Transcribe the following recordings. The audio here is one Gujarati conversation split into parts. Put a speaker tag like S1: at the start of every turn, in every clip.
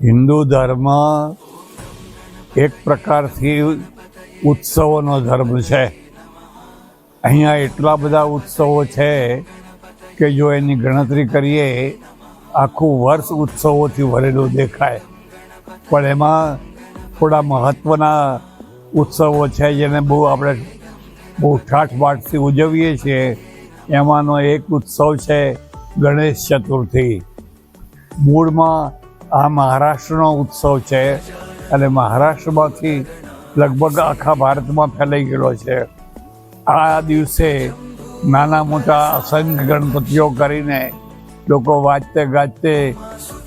S1: હિન્દુ ધર્મ એક પ્રકારથી ઉત્સવોનો ધર્મ છે. અહીંયા એટલા બધા ઉત્સવો છે કે જો એની ગણતરી કરીએ આખું વર્ષ ઉત્સવોથી ભરેલું દેખાય. પણ એમાં થોડા મહત્ત્વના ઉત્સવો છે જેને આપણે બહુ ઠાઠબાઠથી ઉજવીએ છીએ. એમાંનો એક ઉત્સવ છે ગણેશ ચતુર્થી. મૂળમાં આ મહારાષ્ટ્રનો ઉત્સવ છે અને મહારાષ્ટ્રમાંથી લગભગ આખા ભારતમાં ફેલાઈ ગયેલો છે. આ દિવસે નાના મોટા અસંખ્ય ગણપતિઓ કરીને લોકો વાજતે ગાજતે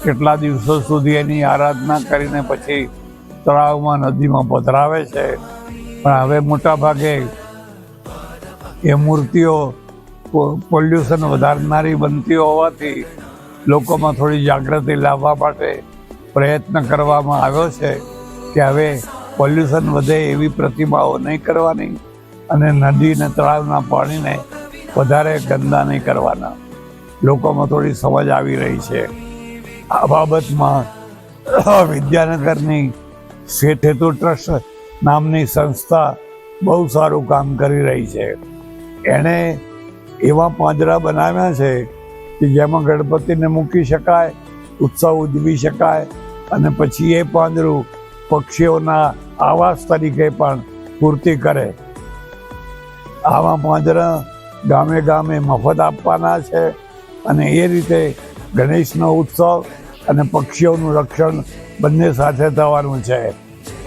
S1: કેટલા દિવસો સુધી એની આરાધના કરીને પછી તળાવમાં નદીમાં પધરાવે છે. પણ હવે મોટા ભાગે એ મૂર્તિઓ પોલ્યુશન વધારનારી બનતી હોવાથી લોકોમાં થોડી જાગૃતિ લાવવા માટે પ્રયત્ન કરવામાં આવ્યો છે કે હવે પોલ્યુશન વધે એવી પ્રતિમાઓ નહીં કરવાની અને નદી અને તળાવના પાણીને વધારે ગંદા નહીં કરવાના. લોકોમાં થોડી સમજ આવી રહી છે. આ બાબતમાં વિદ્યાનગરની શેઠ હેતુ ટ્રસ્ટ નામની સંસ્થા બહુ સારું કામ કરી રહી છે. એણે એવા પાંજરા બનાવ્યા છે કે જેમાં ગણપતિને મૂકી શકાય, ઉત્સવ ઉજવી શકાય અને પછી એ પાંજરું પક્ષીઓના આવાસ તરીકે પણ પૂર્તિ કરે. આવા પાંજરા ગામે ગામે મફત આપવાના છે અને એ રીતે ગણેશનો ઉત્સવ અને પક્ષીઓનું રક્ષણ બંને સાથે થવાનું છે.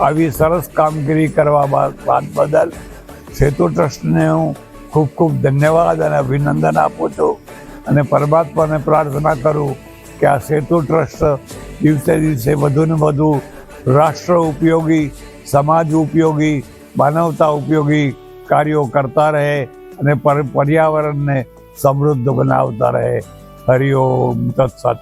S1: આવી સરસ કામગીરી કરવા બાદ બદલ સેતુ ટ્રસ્ટને હું ખૂબ ખૂબ ધન્યવાદ અને અભિનંદન આપું છું અને પરમાત્માને પ્રાર્થના કરું કે આ સેતુ ટ્રસ્ટ દિવસે દિવસે વધુને વધુ રાષ્ટ્ર ઉપયોગી, સમાજ ઉપયોગી, માનવતા ઉપયોગી કાર્યો કરતા રહે અને પર્યાવરણને સમૃદ્ધ બનાવતા રહે. હરિ ઓમ તત્સત.